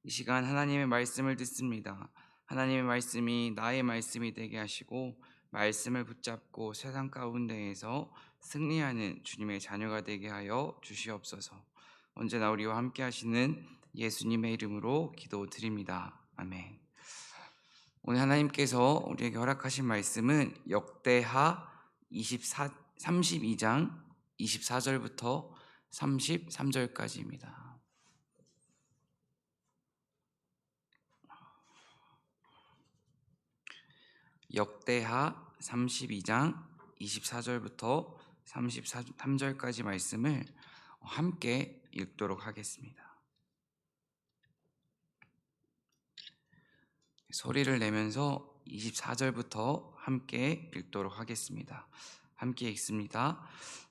이 시간 하나님의 말씀을 듣습니다. 하나님의 말씀이 나의 말씀이 되게 하시고 말씀을 붙잡고 세상 가운데에서 승리하는 주님의 자녀가 되게 하여 주시옵소서. 언제나 우리와 함께 하시는 예수님의 이름으로 기도드립니다. 아멘. 오늘 하나님께서 우리에게 허락하신 말씀은 역대하 32장 24절부터 33절까지입니다. 역대하 32장 24절부터 33절까지 말씀을 함께 읽도록 하겠습니다. 소리를 내면서 24절부터 함께 읽도록 하겠습니다. 함께 읽습니다.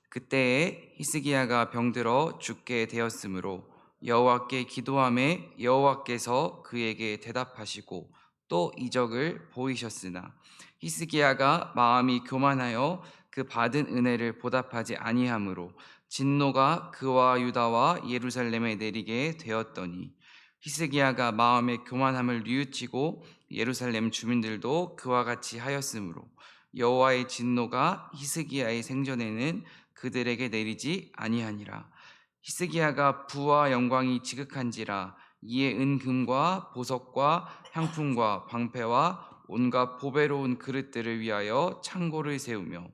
그때에 히스기야가 병들어 죽게 되었으므로 여호와께 기도하매 여호와께서 그에게 대답하시고 또 이적을 보이셨으나 히스기야가 마음이 교만하여 그 받은 은혜를 보답하지 아니하므로 진노가 그와 유다와 예루살렘에 내리게 되었더니 히스기야가 마음의 교만함을 뉘우치고 예루살렘 주민들도 그와 같이 하였으므로 여호와의 진노가 히스기야의 생전에는 그들에게 내리지 아니하니라. 히스기야가 부와 영광이 지극한지라 이에 은금과 보석과 향품과 방패와 온갖 보배로운 그릇들을 위하여 창고를 세우며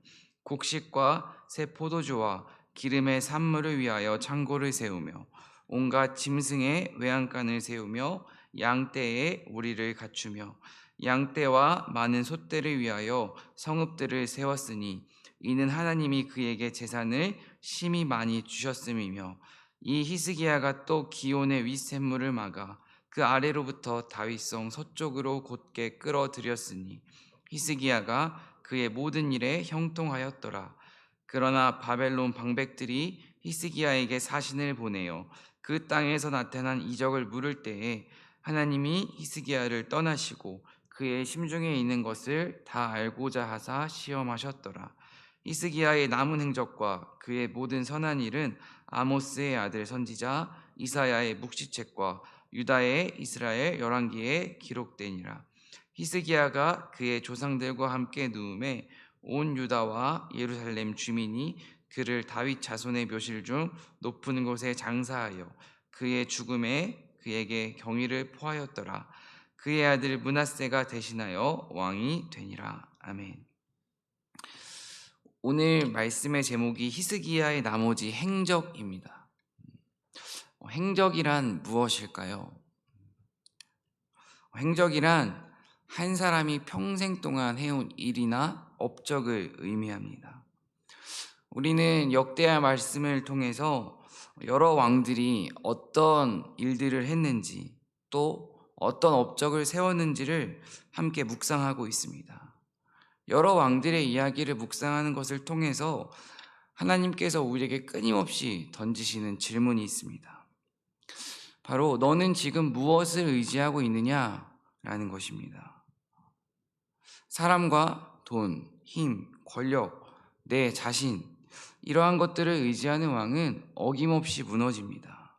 곡식과 새 포도주와 기름의 산물을 위하여 창고를 세우며 온갖 짐승의 외양간을 세우며 양떼에 우리를 갖추며 양떼와 많은 솥대를 위하여 성읍들을 세웠으니 이는 하나님이 그에게 재산을 심히 많이 주셨음이며 이 히스기야가 또 기온의 윗샘물을 막아 그 아래로부터 다윗성 서쪽으로 곧게 끌어들였으니 히스기야가 그의 모든 일에 형통하였더라. 그러나 바벨론 방백들이 히스기야에게 사신을 보내어 그 땅에서 나타난 이적을 물을 때에 하나님이 히스기야를 떠나시고 그의 심중에 있는 것을 다 알고자 하사 시험하셨더라. 히스기야의 남은 행적과 그의 모든 선한 일은 아모스의 아들 선지자 이사야의 묵시책과 유다의 이스라엘 열왕기에 기록되니라. 히스기야가 그의 조상들과 함께 누움에 온 유다와 예루살렘 주민이 그를 다윗 자손의 묘실 중 높은 곳에 장사하여 그의 죽음에 그에게 경의를 포하였더라. 그의 아들 므낫세가 대신하여 왕이 되니라. 아멘. 오늘 말씀의 제목이 히스기야의 나머지 행적입니다. 행적이란 무엇일까요? 행적이란 한 사람이 평생 동안 해온 일이나 업적을 의미합니다. 우리는 역대하 말씀을 통해서 여러 왕들이 어떤 일들을 했는지 또 어떤 업적을 세웠는지를 함께 묵상하고 있습니다. 여러 왕들의 이야기를 묵상하는 것을 통해서 하나님께서 우리에게 끊임없이 던지시는 질문이 있습니다. 바로 너는 지금 무엇을 의지하고 있느냐라는 것입니다. 사람과 돈, 힘, 권력, 내 자신 이러한 것들을 의지하는 왕은 어김없이 무너집니다.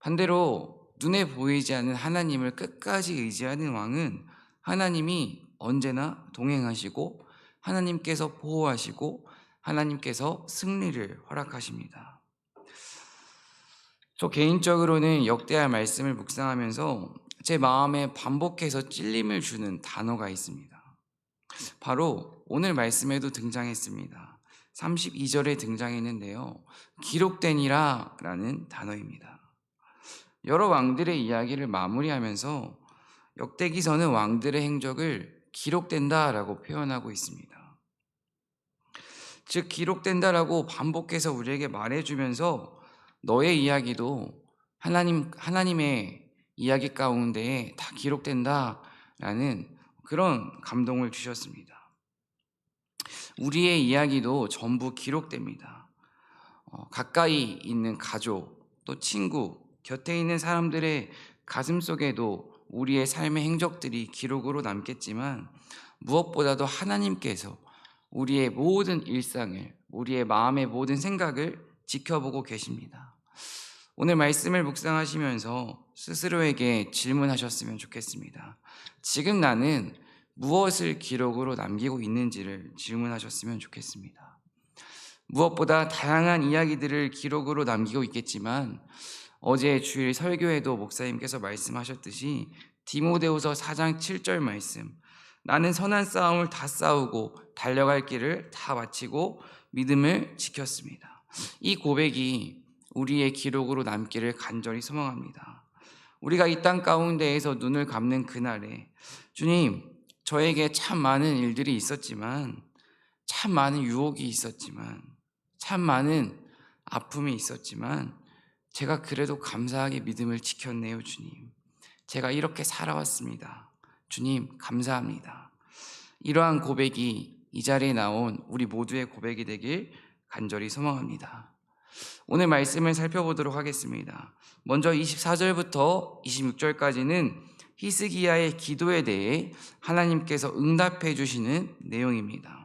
반대로 눈에 보이지 않는 하나님을 끝까지 의지하는 왕은 하나님이 언제나 동행하시고 하나님께서 보호하시고 하나님께서 승리를 허락하십니다. 저 개인적으로는 역대하 말씀을 묵상하면서 제 마음에 반복해서 찔림을 주는 단어가 있습니다. 바로 오늘 말씀에도 등장했습니다. 32절에 등장했는데요. 기록되니라 라는 단어입니다. 여러 왕들의 이야기를 마무리하면서 역대기서는 왕들의 행적을 기록된다라고 표현하고 있습니다. 즉 기록된다라고 반복해서 우리에게 말해주면서 너의 이야기도 하나님의 이야기 가운데 다 기록된다라는 그런 감동을 주셨습니다. 우리의 이야기도 전부 기록됩니다. 가까이 있는 가족, 또 친구, 곁에 있는 사람들의 가슴 속에도 우리의 삶의 행적들이 기록으로 남겠지만 무엇보다도 하나님께서 우리의 모든 일상을, 우리의 마음의 모든 생각을 지켜보고 계십니다. 오늘 말씀을 묵상하시면서 스스로에게 질문하셨으면 좋겠습니다. 지금 나는 무엇을 기록으로 남기고 있는지를 질문하셨으면 좋겠습니다. 무엇보다 다양한 이야기들을 기록으로 남기고 있겠지만 어제 주일 설교에도 목사님께서 말씀하셨듯이 디모데후서 4장 7절 말씀, 나는 선한 싸움을 다 싸우고 달려갈 길을 다 마치고 믿음을 지켰습니다. 이 고백이 우리의 기록으로 남기를 간절히 소망합니다. 우리가 이 땅 가운데에서 눈을 감는 그날에 주님, 저에게 참 많은 일들이 있었지만, 참 많은 유혹이 있었지만, 참 많은 아픔이 있었지만 제가 그래도 감사하게 믿음을 지켰네요. 주님, 제가 이렇게 살아왔습니다. 주님, 감사합니다. 이러한 고백이 이 자리에 나온 우리 모두의 고백이 되길 간절히 소망합니다. 오늘 말씀을 살펴보도록 하겠습니다. 먼저 24절부터 26절까지는 히스기야의 기도에 대해 하나님께서 응답해 주시는 내용입니다.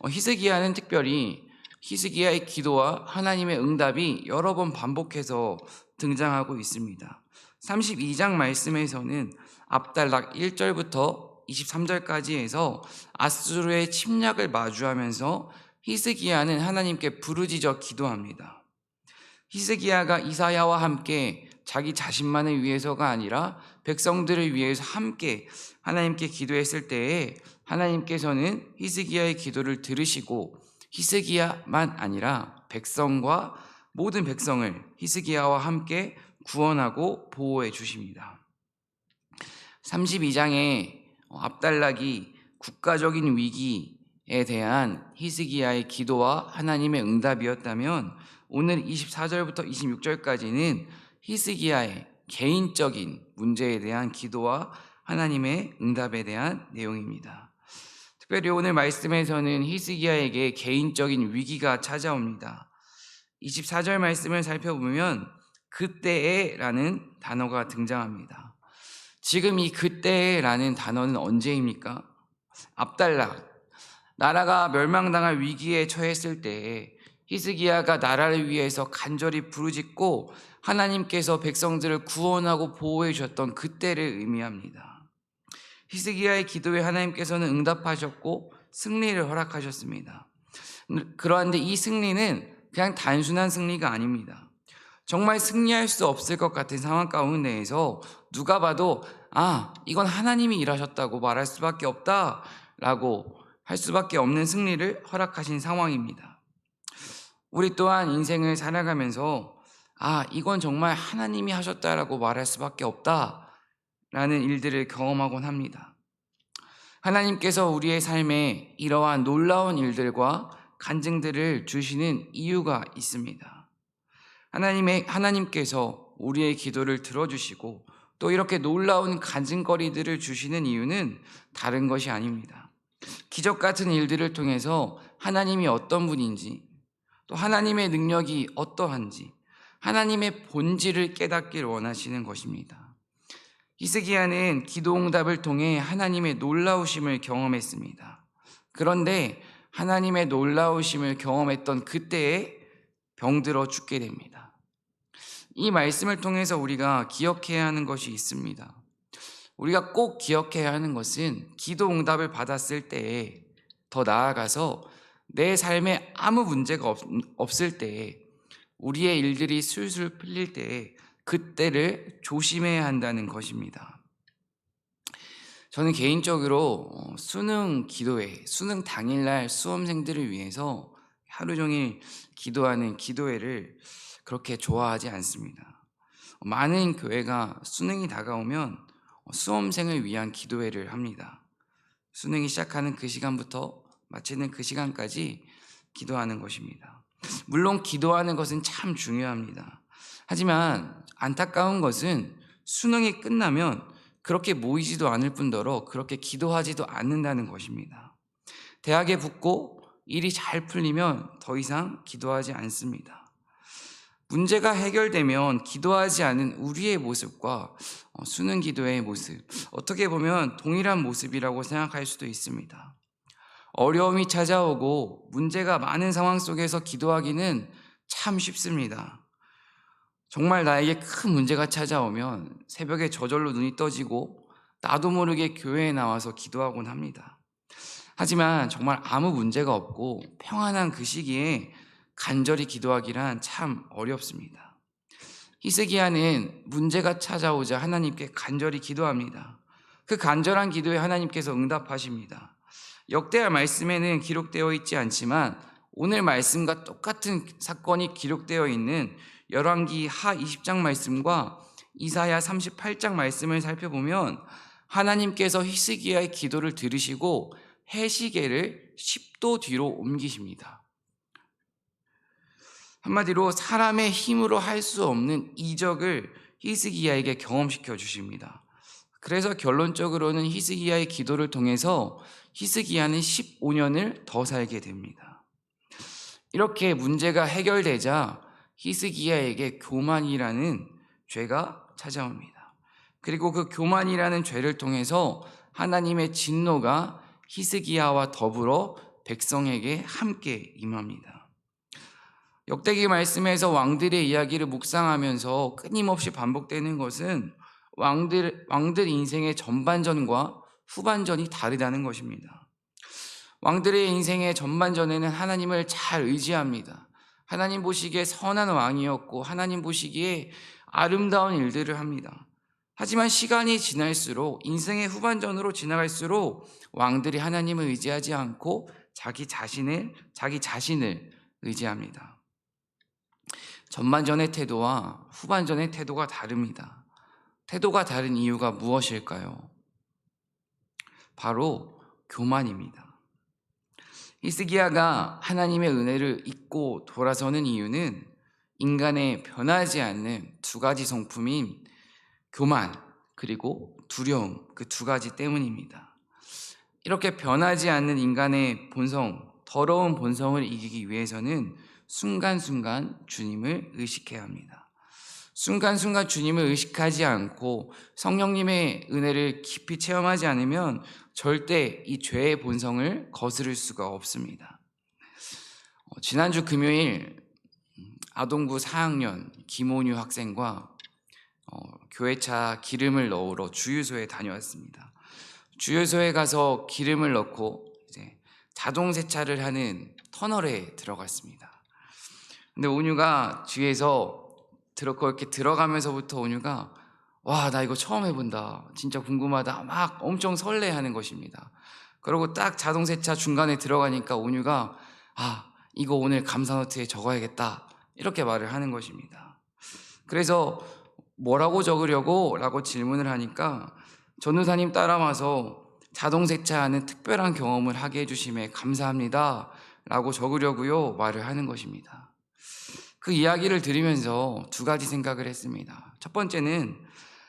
히스기야는 특별히 히스기야의 기도와 하나님의 응답이 여러 번 반복해서 등장하고 있습니다. 32장 말씀에서는 압달락 1절부터 23절까지에서 아수르의 침략을 마주하면서 히스기야는 하나님께 부르짖어 기도합니다. 히스기야가 이사야와 함께 자기 자신만을 위해서가 아니라 백성들을 위해서 함께 하나님께 기도했을 때에 하나님께서는 히스기야의 기도를 들으시고 히스기야만 아니라 백성과 모든 백성을 히스기야와 함께 구원하고 보호해 주십니다. 32장에 압달락이 국가적인 위기에 대한 히스기야의 기도와 하나님의 응답이었다면 오늘 24절부터 26절까지는 히스기야의 개인적인 문제에 대한 기도와 하나님의 응답에 대한 내용입니다. 특별히 오늘 말씀에서는 히스기야에게 개인적인 위기가 찾아옵니다. 24절 말씀을 살펴보면 그때에라는 단어가 등장합니다. 지금 이 그때라는 단어는 언제입니까? 압달락, 나라가 멸망당할 위기에 처했을 때에 히스기야가 나라를 위해서 간절히 부르짖고 하나님께서 백성들을 구원하고 보호해 주셨던 그때를 의미합니다. 히스기야의 기도에 하나님께서는 응답하셨고 승리를 허락하셨습니다. 그런데 이 승리는 그냥 단순한 승리가 아닙니다. 정말 승리할 수 없을 것 같은 상황 가운데에서 누가 봐도 이건 하나님이 일하셨다고 말할 수밖에 없다라고 할 수밖에 없는 승리를 허락하신 상황입니다. 우리 또한 인생을 살아가면서 이건 정말 하나님이 하셨다라고 말할 수밖에 없다라는 일들을 경험하곤 합니다. 하나님께서 우리의 삶에 이러한 놀라운 일들과 간증들을 주시는 이유가 있습니다. 하나님께서 우리의 기도를 들어주시고 또 이렇게 놀라운 간증거리들을 주시는 이유는 다른 것이 아닙니다. 기적 같은 일들을 통해서 하나님이 어떤 분인지 또 하나님의 능력이 어떠한지 하나님의 본질을 깨닫길 원하시는 것입니다. 히스기야는 기도응답을 통해 하나님의 놀라우심을 경험했습니다. 그런데 하나님의 놀라우심을 경험했던 그때에 병들어 죽게 됩니다. 이 말씀을 통해서 우리가 기억해야 하는 것이 있습니다. 우리가 꼭 기억해야 하는 것은 기도응답을 받았을 때에 더 나아가서 내 삶에 아무 문제가 없을 때에 우리의 일들이 술술 풀릴 때에 그때를 조심해야 한다는 것입니다. 저는 개인적으로 수능 기도회, 수능 당일날 수험생들을 위해서 하루 종일 기도하는 기도회를 그렇게 좋아하지 않습니다. 많은 교회가 수능이 다가오면 수험생을 위한 기도회를 합니다. 수능이 시작하는 그 시간부터 마치는 그 시간까지 기도하는 것입니다. 물론 기도하는 것은 참 중요합니다. 하지만 안타까운 것은 수능이 끝나면 그렇게 모이지도 않을 뿐더러 그렇게 기도하지도 않는다는 것입니다. 대학에 붙고 일이 잘 풀리면 더 이상 기도하지 않습니다. 문제가 해결되면 기도하지 않은 우리의 모습과 수능 기도의 모습, 어떻게 보면 동일한 모습이라고 생각할 수도 있습니다. 어려움이 찾아오고 문제가 많은 상황 속에서 기도하기는 참 쉽습니다. 정말 나에게 큰 문제가 찾아오면 새벽에 저절로 눈이 떠지고 나도 모르게 교회에 나와서 기도하곤 합니다. 하지만 정말 아무 문제가 없고 평안한 그 시기에 간절히 기도하기란 참 어렵습니다. 히스기야는 문제가 찾아오자 하나님께 간절히 기도합니다. 그 간절한 기도에 하나님께서 응답하십니다. 역대하 말씀에는 기록되어 있지 않지만 오늘 말씀과 똑같은 사건이 기록되어 있는 열왕기 하 20장 말씀과 이사야 38장 말씀을 살펴보면 하나님께서 히스기야의 기도를 들으시고 해시계를 10도 뒤로 옮기십니다. 한마디로 사람의 힘으로 할 수 없는 이적을 히스기야에게 경험시켜 주십니다. 그래서 결론적으로는 히스기야의 기도를 통해서 히스기야는 15년을 더 살게 됩니다. 이렇게 문제가 해결되자 히스기야에게 교만이라는 죄가 찾아옵니다. 그리고 그 교만이라는 죄를 통해서 하나님의 진노가 히스기야와 더불어 백성에게 함께 임합니다. 역대기 말씀에서 왕들의 이야기를 묵상하면서 끊임없이 반복되는 것은 왕들 인생의 전반전과 후반전이 다르다는 것입니다. 왕들의 인생의 전반전에는 하나님을 잘 의지합니다. 하나님 보시기에 선한 왕이었고 하나님 보시기에 아름다운 일들을 합니다. 하지만 시간이 지날수록 인생의 후반전으로 지나갈수록 왕들이 하나님을 의지하지 않고 자기 자신을 의지합니다. 전반전의 태도와 후반전의 태도가 다릅니다. 태도가 다른 이유가 무엇일까요? 바로 교만입니다. 히스기야가 하나님의 은혜를 잊고 돌아서는 이유는 인간의 변하지 않는 두 가지 성품인 교만 그리고 두려움, 그 두 가지 때문입니다. 이렇게 변하지 않는 인간의 본성, 더러운 본성을 이기기 위해서는 순간순간 주님을 의식해야 합니다. 순간순간 주님을 의식하지 않고 성령님의 은혜를 깊이 체험하지 않으면 절대 이 죄의 본성을 거스를 수가 없습니다. 지난주 금요일 아동부 4학년 김온유 학생과 교회차 기름을 넣으러 주유소에 다녀왔습니다. 주유소에 가서 기름을 넣고 이제 자동 세차를 하는 터널에 들어갔습니다. 근데 온유가 뒤에서 그렇게 들어가면서부터 온유가 와, 나 이거 처음 해본다. 진짜 궁금하다. 막 엄청 설레하는 것입니다. 그리고 딱 자동세차 중간에 들어가니까 온유가 이거 오늘 감사노트에 적어야겠다. 이렇게 말을 하는 것입니다. 그래서 뭐라고 적으려고? 라고 질문을 하니까 전도사님 따라와서 자동세차하는 특별한 경험을 하게 해주심에 감사합니다. 라고 적으려고요. 말을 하는 것입니다. 그 이야기를 들으면서 두 가지 생각을 했습니다. 첫 번째는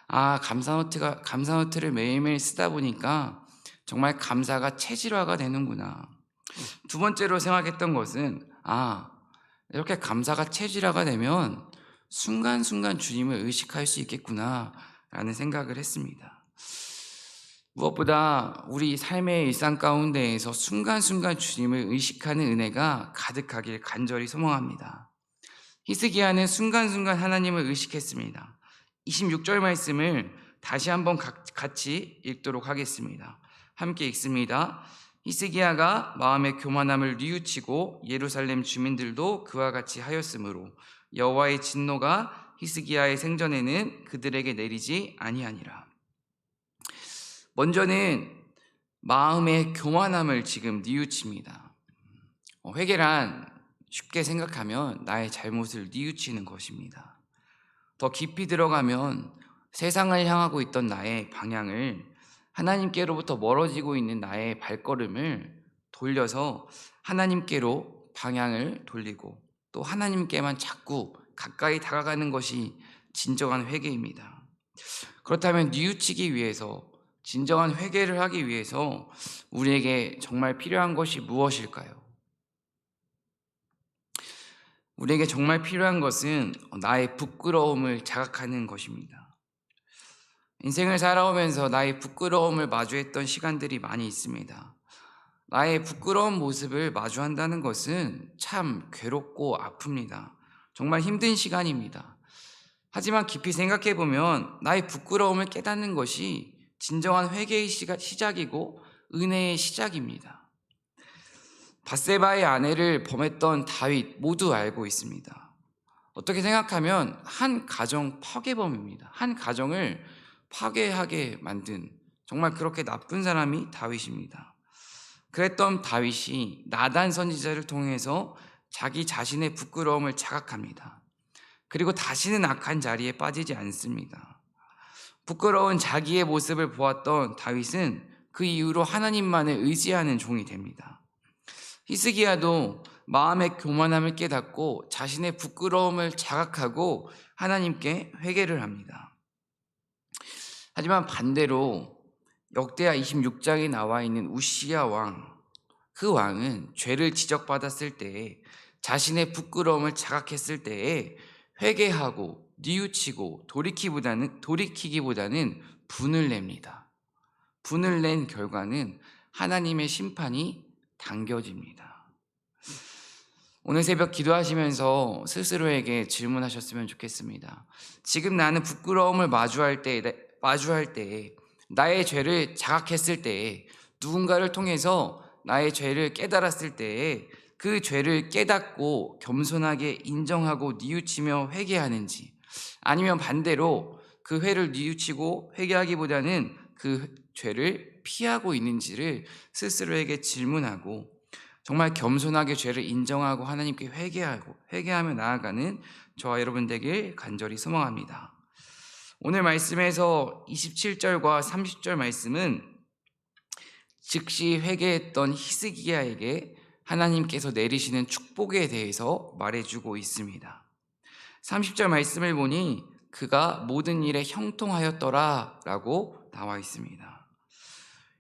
감사노트를 매일매일 쓰다 보니까 정말 감사가 체질화가 되는구나. 두 번째로 생각했던 것은 이렇게 감사가 체질화가 되면 순간순간 주님을 의식할 수 있겠구나 라는 생각을 했습니다. 무엇보다 우리 삶의 일상 가운데에서 순간순간 주님을 의식하는 은혜가 가득하길 간절히 소망합니다. 히스기야는 순간순간 하나님을 의식했습니다. 26절 말씀을 다시 한번 같이 읽도록 하겠습니다. 함께 읽습니다. 히스기야가 마음의 교만함을 뉘우치고 예루살렘 주민들도 그와 같이 하였으므로 여호와의 진노가 히스기야의 생전에는 그들에게 내리지 아니하니라. 먼저는 마음의 교만함을 지금 뉘우칩니다. 회개란 쉽게 생각하면 나의 잘못을 뉘우치는 것입니다. 더 깊이 들어가면 세상을 향하고 있던 나의 방향을 하나님께로부터 멀어지고 있는 나의 발걸음을 돌려서 하나님께로 방향을 돌리고 또 하나님께만 자꾸 가까이 다가가는 것이 진정한 회개입니다. 그렇다면 뉘우치기 위해서 진정한 회개를 하기 위해서 우리에게 정말 필요한 것이 무엇일까요? 우리에게 정말 필요한 것은 나의 부끄러움을 자각하는 것입니다. 인생을 살아오면서 나의 부끄러움을 마주했던 시간들이 많이 있습니다. 나의 부끄러운 모습을 마주한다는 것은 참 괴롭고 아픕니다. 정말 힘든 시간입니다. 하지만 깊이 생각해 보면 나의 부끄러움을 깨닫는 것이 진정한 회개의 시작이고 은혜의 시작입니다. 밧세바의 아내를 범했던 다윗 모두 알고 있습니다. 어떻게 생각하면 한 가정 파괴범입니다. 한 가정을 파괴하게 만든 정말 그렇게 나쁜 사람이 다윗입니다. 그랬던 다윗이 나단 선지자를 통해서 자기 자신의 부끄러움을 자각합니다. 그리고 다시는 악한 자리에 빠지지 않습니다. 부끄러운 자기의 모습을 보았던 다윗은 그 이후로 하나님만을 의지하는 종이 됩니다. 히스기야도 마음의 교만함을 깨닫고 자신의 부끄러움을 자각하고 하나님께 회개를 합니다. 하지만 반대로 역대하 26장에 나와 있는 우시야 왕, 그 왕은 죄를 지적받았을 때에 자신의 부끄러움을 자각했을 때에 회개하고 뉘우치고 돌이키기보다는 분을 냅니다. 분을 낸 결과는 하나님의 심판이 당겨집니다. 오늘 새벽 기도하시면서 스스로에게 질문하셨으면 좋겠습니다. 지금 나는 부끄러움을 마주할 때에 나의 죄를 자각했을 때에 누군가를 통해서 나의 죄를 깨달았을 때에 그 죄를 깨닫고 겸손하게 인정하고 뉘우치며 회개하는지, 아니면 반대로 그 회를 뉘우치고 회개하기보다는 그 죄를 피하고 있는지를 스스로에게 질문하고 정말 겸손하게 죄를 인정하고 하나님께 회개하며 나아가는 저와 여러분 되길 간절히 소망합니다. 오늘 말씀에서 27절과 30절 말씀은 즉시 회개했던 히스기야에게 하나님께서 내리시는 축복에 대해서 말해주고 있습니다. 30절 말씀을 보니 그가 모든 일에 형통하였더라 라고 나와 있습니다.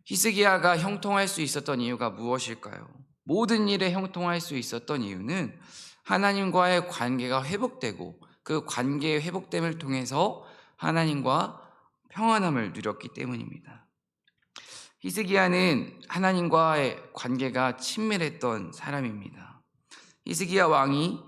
히스기야가 형통할 수 있었던 이유가 무엇일까요? 모든 일에 형통할 수 있었던 이유는 하나님과의 관계가 회복되고 그 관계의 회복됨을 통해서 하나님과 평안함을 누렸기 때문입니다. 히스기야는 하나님과의 관계가 친밀했던 사람입니다. 히스기야 왕이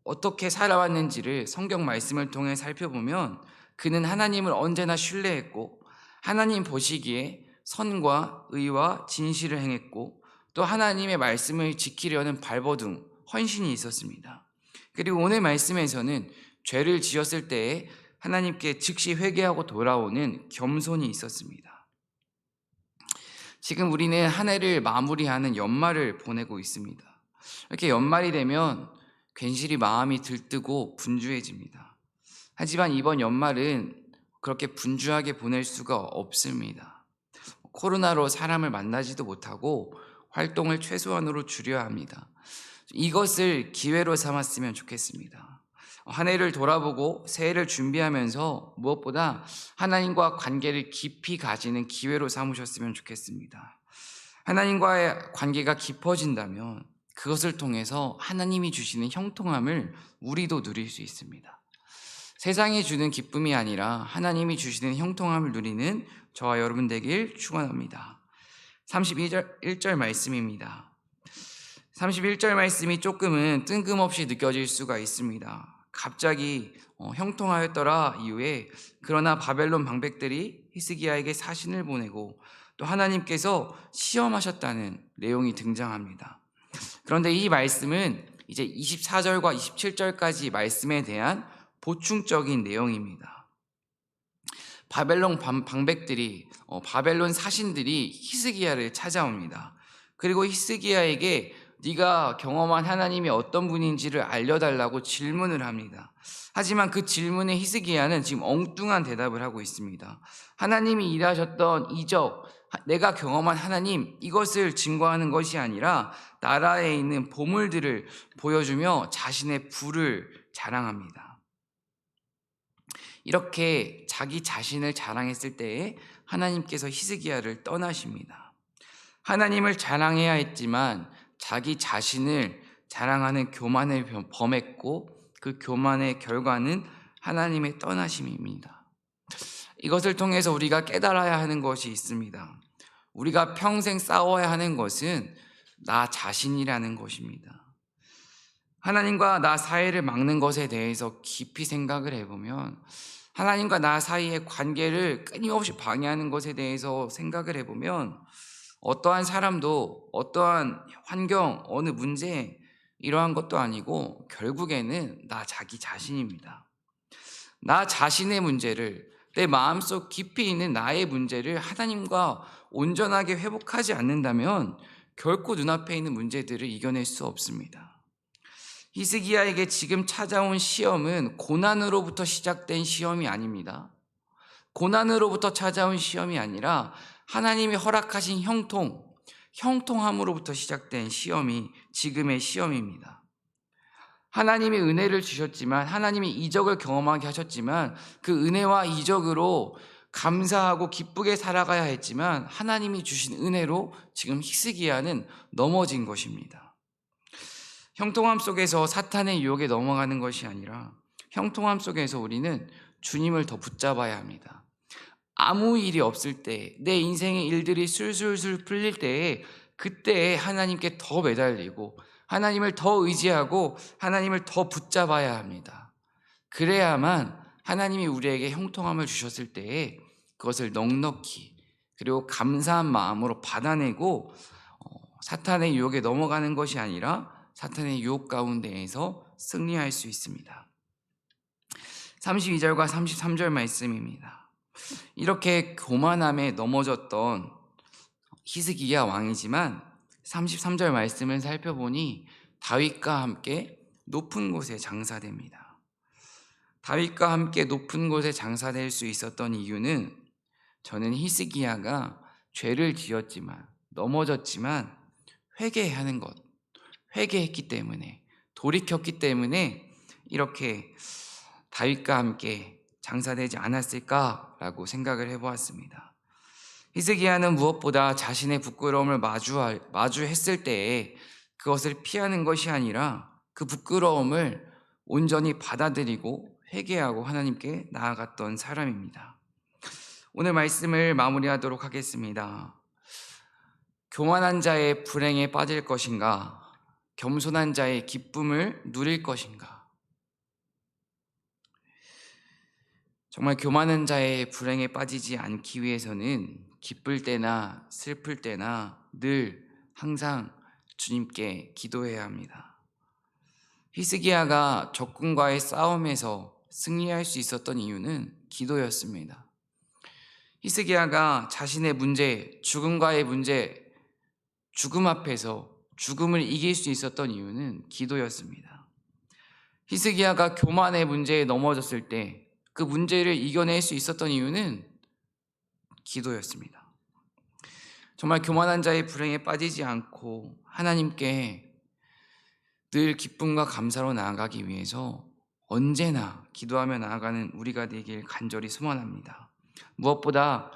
어떻게 살아왔는지를 성경 말씀을 통해 살펴보면 그는 하나님을 언제나 신뢰했고 하나님 보시기에 선과 의와 진실을 행했고 또 하나님의 말씀을 지키려는 발버둥, 헌신이 있었습니다. 그리고 오늘 말씀에서는 죄를 지었을 때에 하나님께 즉시 회개하고 돌아오는 겸손이 있었습니다. 지금 우리는 한 해를 마무리하는 연말을 보내고 있습니다. 이렇게 연말이 되면 괜시리 마음이 들뜨고 분주해집니다. 하지만 이번 연말은 그렇게 분주하게 보낼 수가 없습니다. 코로나로 사람을 만나지도 못하고 활동을 최소한으로 줄여야 합니다. 이것을 기회로 삼았으면 좋겠습니다. 한 해를 돌아보고 새해를 준비하면서 무엇보다 하나님과 관계를 깊이 가지는 기회로 삼으셨으면 좋겠습니다. 하나님과의 관계가 깊어진다면 그것을 통해서 하나님이 주시는 형통함을 우리도 누릴 수 있습니다. 세상이 주는 기쁨이 아니라 하나님이 주시는 형통함을 누리는 저와 여러분 되길 축원합니다. 31절 말씀입니다. 31절 말씀이 조금은 뜬금없이 느껴질 수가 있습니다. 갑자기 형통하였더라 이후에 그러나 바벨론 방백들이 히스기야에게 사신을 보내고 또 하나님께서 시험하셨다는 내용이 등장합니다. 그런데 이 말씀은 이제 24절과 27절까지 말씀에 대한 보충적인 내용입니다. 바벨론 방백들이 바벨론 사신들이 히스기야를 찾아옵니다. 그리고 히스기야에게 네가 경험한 하나님이 어떤 분인지를 알려달라고 질문을 합니다. 하지만 그 질문에 히스기야는 지금 엉뚱한 대답을 하고 있습니다. 하나님이 일하셨던 이적, 내가 경험한 하나님, 이것을 증거하는 것이 아니라 나라에 있는 보물들을 보여주며 자신의 부를 자랑합니다. 이렇게 자기 자신을 자랑했을 때에 하나님께서 히스기야를 떠나십니다. 하나님을 자랑해야 했지만 자기 자신을 자랑하는 교만을 범했고 그 교만의 결과는 하나님의 떠나심입니다. 이것을 통해서 우리가 깨달아야 하는 것이 있습니다. 우리가 평생 싸워야 하는 것은 나 자신이라는 것입니다. 하나님과 나 사이를 막는 것에 대해서 깊이 생각을 해보면, 하나님과 나 사이의 관계를 끊임없이 방해하는 것에 대해서 생각을 해보면, 어떠한 사람도 어떠한 환경, 어느 문제, 이러한 것도 아니고 결국에는 나 자기 자신입니다. 나 자신의 문제를, 내 마음속 깊이 있는 나의 문제를 하나님과 온전하게 회복하지 않는다면 결코 눈앞에 있는 문제들을 이겨낼 수 없습니다. 히스기야에게 지금 찾아온 시험은 고난으로부터 시작된 시험이 아닙니다. 고난으로부터 찾아온 시험이 아니라 하나님이 허락하신 형통함으로부터 시작된 시험이 지금의 시험입니다. 하나님이 은혜를 주셨지만, 하나님이 이적을 경험하게 하셨지만, 그 은혜와 이적으로 감사하고 기쁘게 살아가야 했지만, 하나님이 주신 은혜로 지금 히스기야는 넘어진 것입니다. 형통함 속에서 사탄의 유혹에 넘어가는 것이 아니라 형통함 속에서 우리는 주님을 더 붙잡아야 합니다. 아무 일이 없을 때, 내 인생의 일들이 술술술 풀릴 때에, 그때에 하나님께 더 매달리고 하나님을 더 의지하고 하나님을 더 붙잡아야 합니다. 그래야만 하나님이 우리에게 형통함을 주셨을 때에 그것을 넉넉히 그리고 감사한 마음으로 받아내고 사탄의 유혹에 넘어가는 것이 아니라 사탄의 유혹 가운데에서 승리할 수 있습니다. 32절과 33절 말씀입니다. 이렇게 교만함에 넘어졌던 히스기야 왕이지만 33절 말씀을 살펴보니 다윗과 함께 높은 곳에 장사됩니다. 다윗과 함께 높은 곳에 장사될 수 있었던 이유는, 저는 히스기야가 죄를 지었지만, 넘어졌지만 회개하는 것, 회개했기 때문에, 돌이켰기 때문에 이렇게 다윗과 함께 장사되지 않았을까라고 생각을 해보았습니다. 히스기야는 무엇보다 자신의 부끄러움을 마주했을 때에 그것을 피하는 것이 아니라 그 부끄러움을 온전히 받아들이고 회개하고 하나님께 나아갔던 사람입니다. 오늘 말씀을 마무리하도록 하겠습니다. 교만한 자의 불행에 빠질 것인가, 겸손한 자의 기쁨을 누릴 것인가. 정말 교만한 자의 불행에 빠지지 않기 위해서는 기쁠 때나 슬플 때나 늘 항상 주님께 기도해야 합니다. 히스기야가 적군과의 싸움에서 승리할 수 있었던 이유는 기도였습니다. 히스기야가 자신의 문제, 죽음과의 문제, 죽음 앞에서 죽음을 이길 수 있었던 이유는 기도였습니다. 히스기야가 교만의 문제에 넘어졌을 때 그 문제를 이겨낼 수 있었던 이유는 기도였습니다. 정말 교만한 자의 불행에 빠지지 않고 하나님께 늘 기쁨과 감사로 나아가기 위해서 언제나 기도하며 나아가는 우리가 되길 간절히 소원합니다. 무엇보다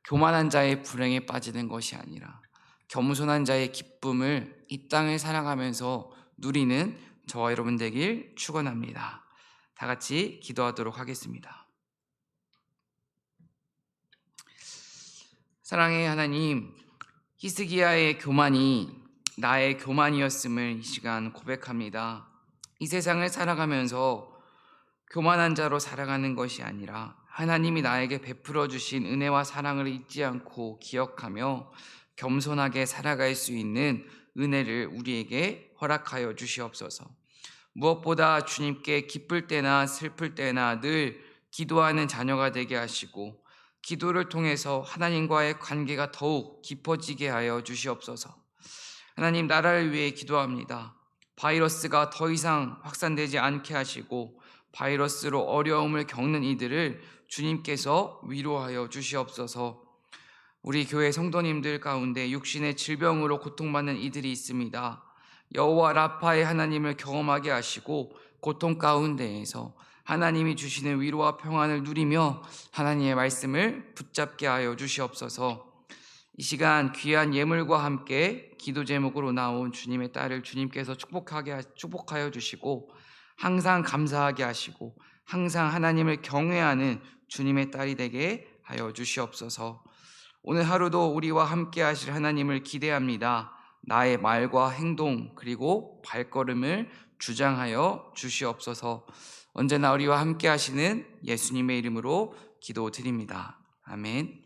교만한 자의 불행에 빠지는 것이 아니라 겸손한 자의 기쁨을 이 땅을 살아가면서 누리는 저와 여러분 되길 축원합니다. 다 같이 기도하도록 하겠습니다. 사랑의 하나님, 히스기야의 교만이 나의 교만이었음을 이 시간 고백합니다. 이 세상을 살아가면서 교만한 자로 살아가는 것이 아니라 하나님이 나에게 베풀어 주신 은혜와 사랑을 잊지 않고 기억하며 겸손하게 살아갈 수 있는 은혜를 우리에게 허락하여 주시옵소서. 무엇보다 주님께 기쁠 때나 슬플 때나 늘 기도하는 자녀가 되게 하시고, 기도를 통해서 하나님과의 관계가 더욱 깊어지게 하여 주시옵소서. 하나님, 나라를 위해 기도합니다. 바이러스가 더 이상 확산되지 않게 하시고 바이러스로 어려움을 겪는 이들을 주님께서 위로하여 주시옵소서. 우리 교회 성도님들 가운데 육신의 질병으로 고통받는 이들이 있습니다. 여호와 라파의 하나님을 경험하게 하시고 고통 가운데에서 하나님이 주시는 위로와 평안을 누리며 하나님의 말씀을 붙잡게 하여 주시옵소서. 이 시간 귀한 예물과 함께 기도 제목으로 나온 주님의 딸을 주님께서 축복하여 주시고 항상 감사하게 하시고 항상 하나님을 경외하는 주님의 딸이 되게 하여 주시옵소서. 오늘 하루도 우리와 함께 하실 하나님을 기대합니다. 나의 말과 행동 그리고 발걸음을 주장하여 주시옵소서. 언제나 우리와 함께 하시는 예수님의 이름으로 기도드립니다. 아멘.